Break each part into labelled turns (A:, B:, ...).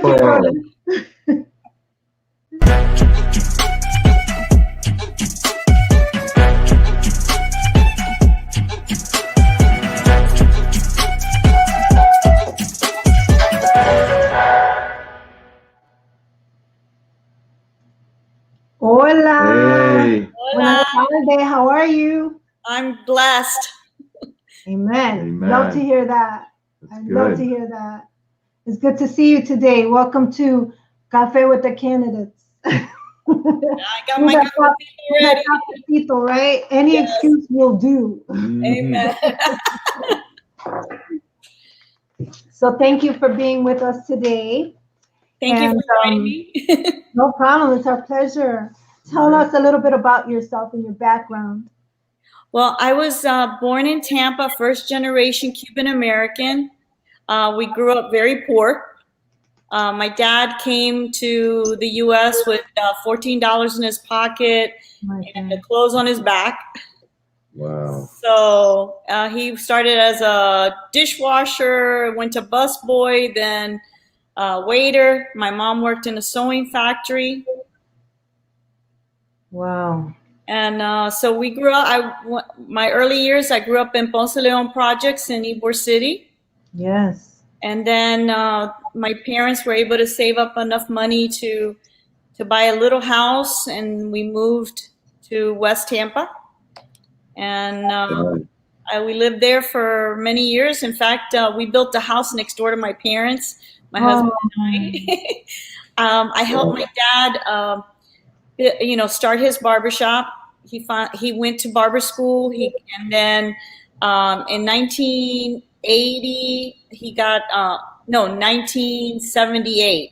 A: with you, brother. Hola.
B: Hey.
A: Hola. Holiday. How are you?
C: I'm blessed.
A: Amen.
B: Amen.
A: Love to hear that.
B: That's
A: I'd
B: good.
A: love to hear that. It's good to see you today. Welcome to Cafe with the Candidates.
C: I got my cafecito ready.
A: Cafecito, right? Any
C: Yes.
A: excuse will do.
C: Amen.
A: So thank you for being with us today.
C: Thank you for inviting me.
A: No problem. It's our pleasure. Tell us a little bit about yourself and your background.
C: Well, I was born in Tampa, first generation Cuban American. We grew up very poor. My dad came to the U.S. with $14 in his pocket and the clothes on his back.
B: Wow.
C: So he started as a dishwasher, went to busboy, then waiter. My mom worked in a sewing factory.
A: Wow.
C: And so we grew up, my early years, I grew up in Ponce de Leon projects in Ybor City.
A: Yes.
C: And then my parents were able to save up enough money to buy a little house, and we moved to West Tampa. And we lived there for many years. In fact, we built a house next door to my parents, my husband and I. I helped my dad start his barbershop. He went to barber school. And then in 1980 he got 1978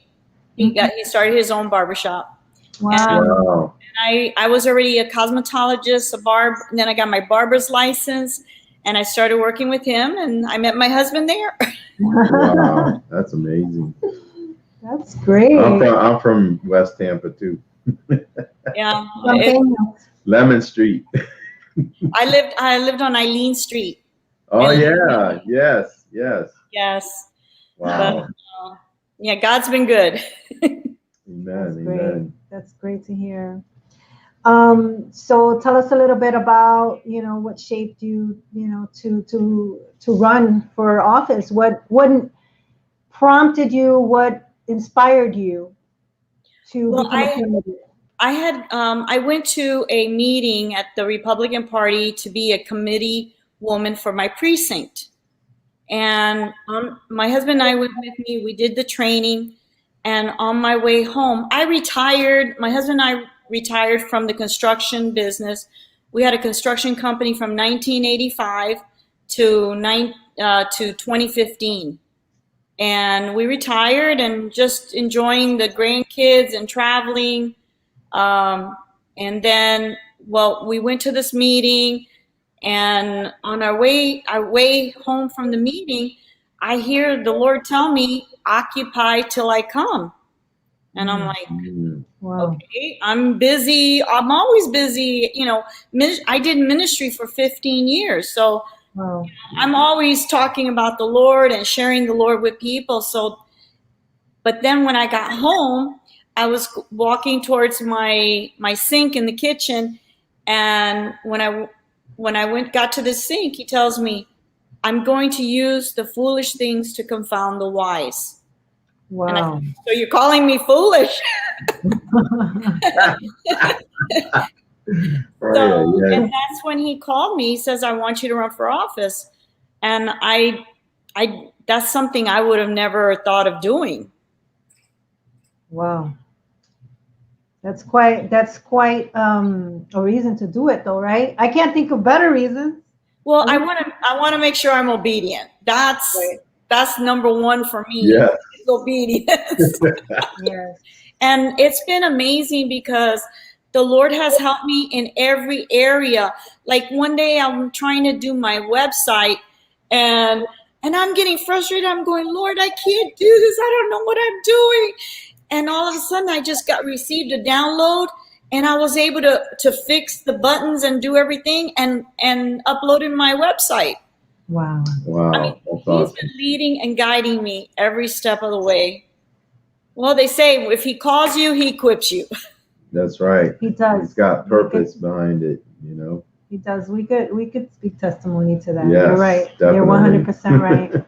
C: he started his own barbershop.
A: Wow.
C: And I was already a cosmetologist, and then I got my barber's license, and I started working with him, and I met my husband there.
B: Wow, that's amazing.
A: That's great.
B: I'm from West Tampa too.
C: Yeah.
B: Lemon Street.
C: I lived on Eileen Street.
B: Oh yeah, yes.
C: Yes.
B: Wow.
C: But, yeah, God's been good.
B: Amen.
A: That's great to hear. So tell us a little bit about, what shaped you, to run for office. What prompted you? What inspired you to become a candidate?
C: I went to a meeting at the Republican Party to be a committee woman for my precinct. And my husband and I went with me. We did the training. And on my way home, I retired. My husband and I retired from the construction business. We had a construction company from 1985 to 2015. And we retired and just enjoying the grandkids and traveling. And then, we went to this meeting, and on our way home from the meeting, I hear the Lord tell me, "Occupy till I come." And I'm like,
A: wow.
C: Okay, I'm busy. I'm always busy. I did ministry for 15 years. So
A: wow.
C: I'm always talking about the Lord and sharing the Lord with people. But then when I got home, I was walking towards my sink in the kitchen, and when I got to the sink, he tells me, "I'm going to use the foolish things to confound the wise."
A: Wow.
C: And I said, "So you're calling me foolish?" And that's when he called me. He says, "I want you to run for office." And I that's something I would have never thought of doing.
A: Wow. That's quite a reason to do it, though, right? I can't think of better reasons.
C: Well, I want to make sure I'm obedient. That's number one for me.
B: Yes.
C: Is obedience.
A: Yes.
C: And it's been amazing because the Lord has helped me in every area. Like one day I'm trying to do my website, and I'm getting frustrated. I'm going, "Lord, I can't do this. I don't know what I'm doing." And all of a sudden I just received a download, and I was able to fix the buttons and do everything and upload in my website.
A: Wow.
B: Wow.
C: I mean, he's been leading and guiding me every step of the way. Well, they say if he calls you, he equips you.
B: That's right.
A: He does.
B: He's got purpose behind it, you know.
A: He does. We could speak testimony to that.
B: Yes,
A: You're right.
B: definitely.
A: You're 100% right.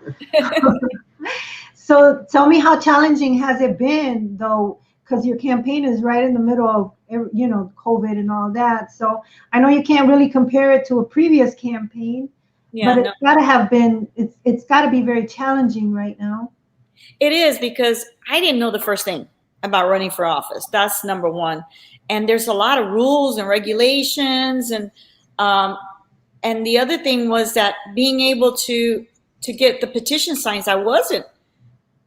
A: So tell me, how challenging has it been, though? Because your campaign is right in the middle of, you know, COVID and all that. So I know you can't really compare it to a previous campaign, but it's got to have been. It's got to be very challenging right now.
C: It is, because I didn't know the first thing about running for office. That's number one. And there's a lot of rules and regulations, and the other thing was that being able to get the petition signs, I wasn't.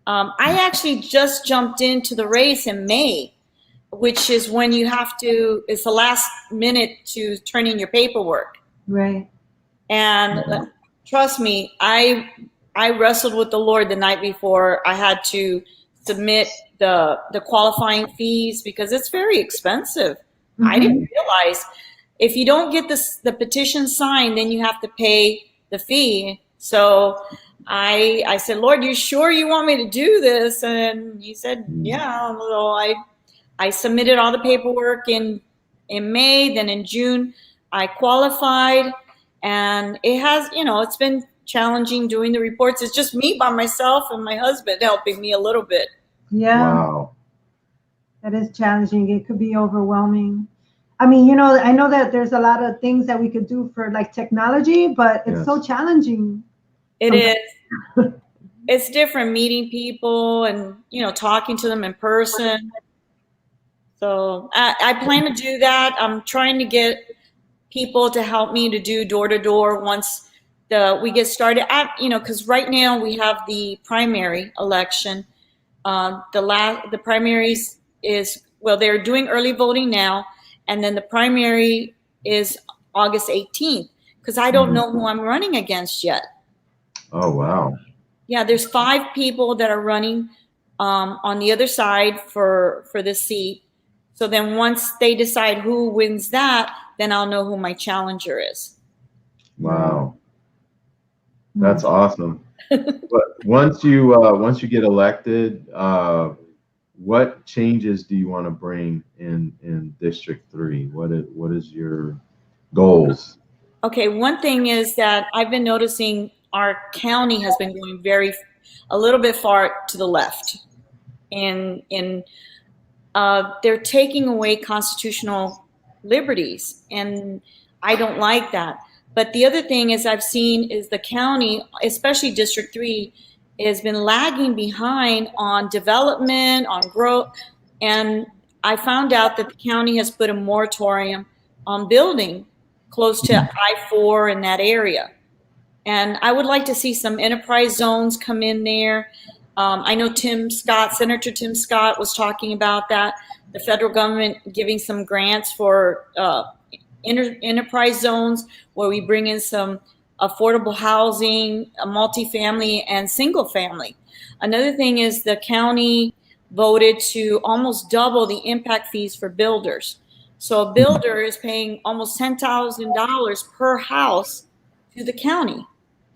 C: I actually just jumped into the race in May, which is when you have to, it's the last minute to turn in your paperwork.
A: Right.
C: And trust me, I wrestled with the Lord the night before I had to submit the qualifying fees, because it's very expensive. Mm-hmm. I didn't realize if you don't get the petition signed, then you have to pay the fee. So I said, Lord, you sure you want me to do this? And he said, yeah. So I submitted all the paperwork in May. Then in June, I qualified. And it has, you know, it's been challenging doing the reports. It's just me by myself and my husband helping me a little bit.
A: Yeah.
B: Wow.
A: That is challenging. It could be overwhelming. I mean, you know, I know that there's a lot of things that we could do for like technology, but it's so challenging.
C: It is. It's different meeting people and, you know, talking to them in person. So I plan to do that. I'm trying to get people to help me to do door to door once we get started. You know, because right now we have the primary election. The primaries is, well, they're doing early voting now, and then the primary is August 18th, because I don't know who I'm running against yet.
B: Oh, wow.
C: Yeah, there's 5 people that are running on the other side for this seat. So then once they decide who wins that, then I'll know who my challenger is.
B: Wow. That's awesome. But once you get elected, what changes do you want to bring in District 3? What is your goals?
C: Okay, one thing is that I've been noticing our county has been going a little bit far to the left, and they're taking away constitutional liberties, and I don't like that. But the other thing is I've seen is the county, especially District 3, has been lagging behind on development, on growth. And I found out that the county has put a moratorium on building close to I-4 in that area. And I would like to see some enterprise zones come in there. I know Senator Tim Scott was talking about that, the federal government giving some grants for enterprise zones where we bring in some affordable housing, multifamily and single family. Another thing is the county voted to almost double the impact fees for builders. So a builder is paying almost $10,000 per house to the county.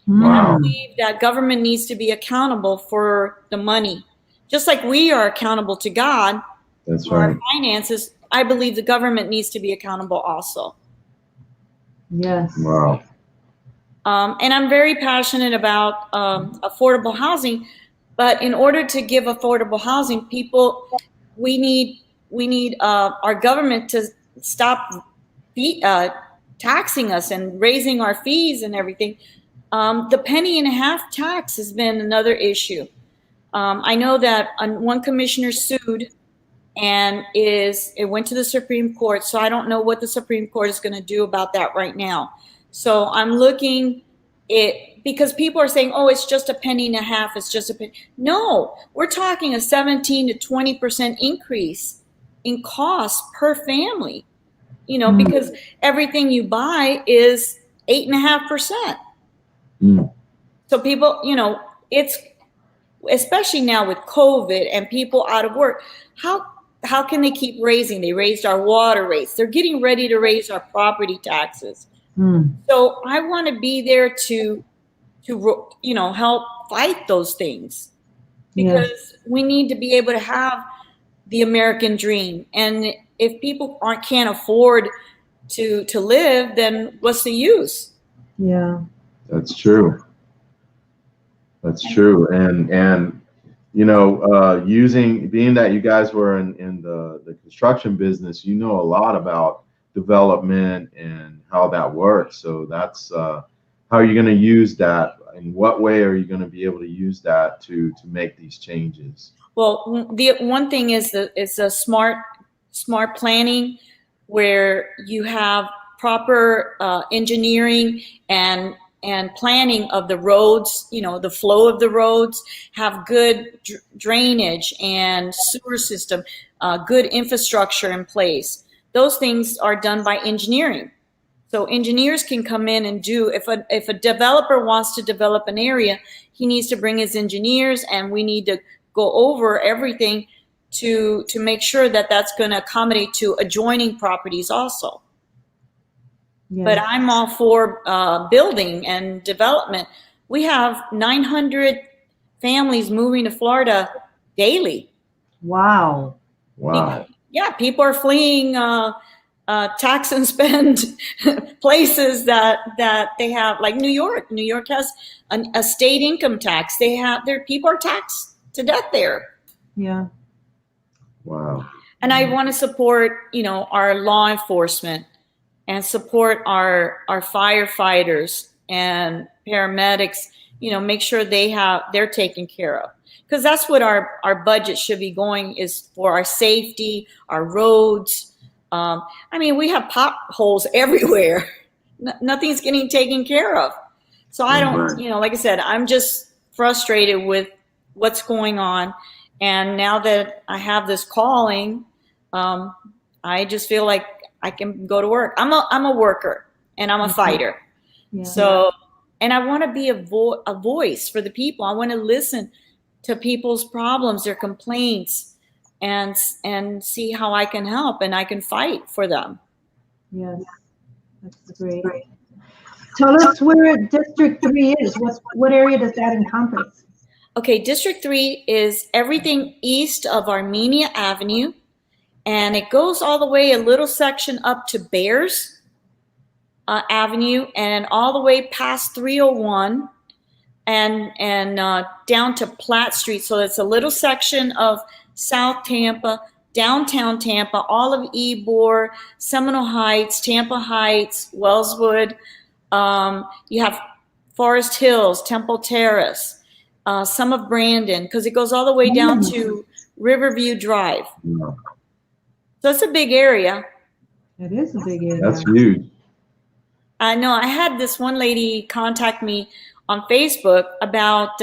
B: Wow.
C: I believe that government needs to be accountable for the money. Just like we are accountable to God for our finances, I believe the government needs to be accountable also.
A: Yes.
B: Wow.
C: And I'm very passionate about affordable housing, but in order to give affordable housing, we need our government to stop taxing us and raising our fees and everything. The penny and a half tax has been another issue. I know that one commissioner sued, and it went to the Supreme Court. So I don't know what the Supreme Court is going to do about that right now. So I'm looking because people are saying, oh, it's just a penny and a half. It's just a penny. No, we're talking a 17 to 20% increase in cost per family, you know, because everything you buy is 8.5%. So people, you know, it's especially now with COVID and people out of work, how can they keep raising? They raised our water rates. They're getting ready to raise our property taxes. So I want to be there to, you know, help fight those things. because we need to be able to have the American dream. And if people can't afford to live, then what's the use?
A: Yeah.
B: That's true. That's true. And you know, being that you guys were in the construction business, you know a lot about development and how that works. So that's how are you going to use that? In what way are you going to be able to use that to make these changes?
C: Well, the one thing is that it's a smart planning where you have proper engineering and planning of the roads, you know, the flow of the roads, have good drainage and sewer system, good infrastructure in place. Those things are done by engineering. So engineers can come in and do, if a developer wants to develop an area, he needs to bring his engineers, and we need to go over everything to make sure that that's going to accommodate to adjoining properties also. Yeah. But I'm all for building and development. We have 900 families moving to Florida daily.
A: Wow.
B: Wow.
C: Yeah, people are fleeing tax and spend places that they have, like New York. New York has a state income tax. Their people are taxed to death there.
A: Yeah.
B: Wow.
C: And I want to support, you know, our law enforcement and support our firefighters and paramedics, you know, make sure they're taken care of. Because that's what our budget should be going, is for our safety, our roads. I mean, we have potholes everywhere. Nothing's getting taken care of. So I don't, you know, like I said, I'm just frustrated with what's going on. And now that I have this calling, I just feel like I can go to work. I'm a worker, and I'm a fighter. Yeah. So, and I want to be a voice for the people. I want to listen to people's problems, their complaints, and see how I can help, and I can fight for them.
A: Yes, that's great. Tell us where District 3 is. What area does that encompass?
C: Okay, District 3 is everything east of Armenia Avenue, and it goes all the way a little section up to Bears Avenue, and all the way past 301 and down to Platt Street. So it's a little section of South Tampa, downtown Tampa, all of Ybor, Seminole Heights, Tampa Heights, Wellswood. You have Forest Hills, Temple Terrace, some of Brandon, because it goes all the way down to Riverview Drive. Yeah. So it's a big area.
A: It is a big area.
B: That's huge.
C: I know. I had this one lady contact me on Facebook about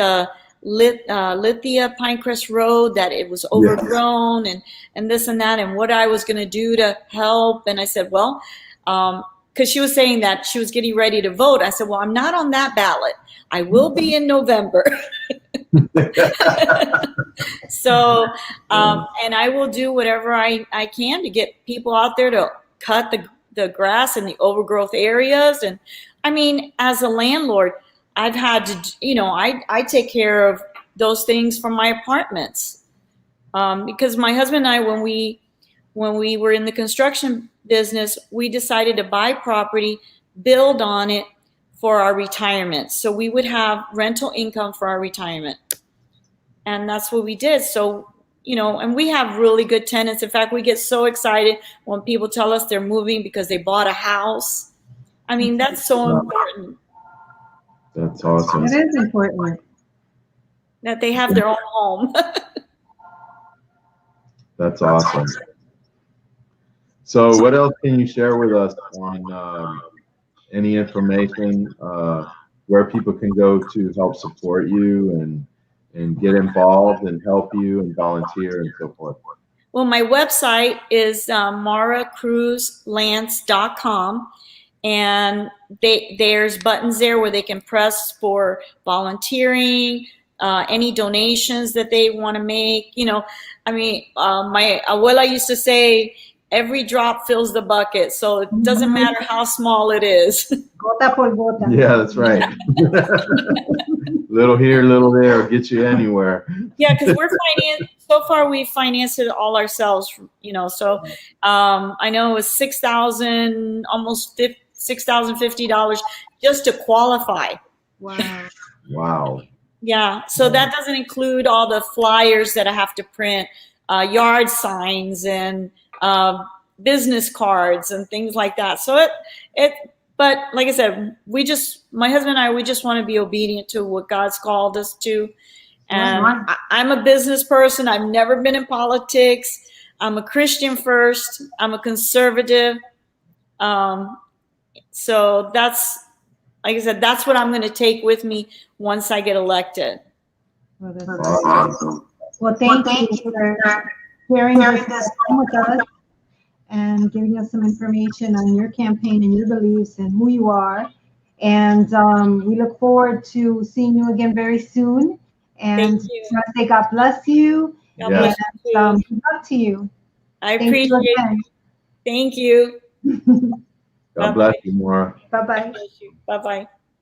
C: Lithia Pinecrest Road, that it was overgrown, and this and that, and what I was going to do to help. And I said, well, because she was saying that she was getting ready to vote. I said, well, I'm not on that ballot. I will be in November. So, and I will do whatever I can to get people out there to cut the grass in the overgrowth areas. And I mean, as a landlord, I've had to, you know, I take care of those things from my apartments, because my husband and I, when we were in the construction business, we decided to buy property, build on it for our retirement. So we would have rental income for our retirement. And that's what we did. So, you know, and we have really good tenants. In fact, we get so excited when people tell us they're moving because they bought a house. I mean, that's so important.
B: That's awesome.
A: It is important
C: that they have their own home.
B: That's awesome. So what else can you share with us on any information where people can go to help support you and get involved and help you and volunteer and so forth?
C: Well, my website is mauracruzlanz.com. And there's buttons there where they can press for volunteering, any donations that they want to make. You know, I mean, my abuela used to say, every drop fills the bucket. So it doesn't matter how small it is.
A: Gota por gota.
B: Yeah, that's right. Little here, little there, get you anywhere.
C: Yeah, because so far we financed it all ourselves, you know. So I know it was $6,000, almost $6,050 just to qualify.
A: Wow.
B: Wow.
C: Yeah, so that doesn't include all the flyers that I have to print, yard signs, and business cards and things like that. So but like I said, my husband and I, we just want to be obedient to what God's called us to. And I'm a business person. I've never been in politics. I'm a Christian first. I'm a conservative. So that's, like I said, that's what I'm going to take with me once I get elected.
A: Well, that's awesome. Well, thank you for sharing this time with us and giving us some information on your campaign and your beliefs and who you are. And we look forward to seeing you again very soon. And I say God bless you.
C: God bless you.
A: Good luck to you.
C: I appreciate it. Thank you.
B: God bless you, Maura.
A: Bye-bye.
C: Bye-bye.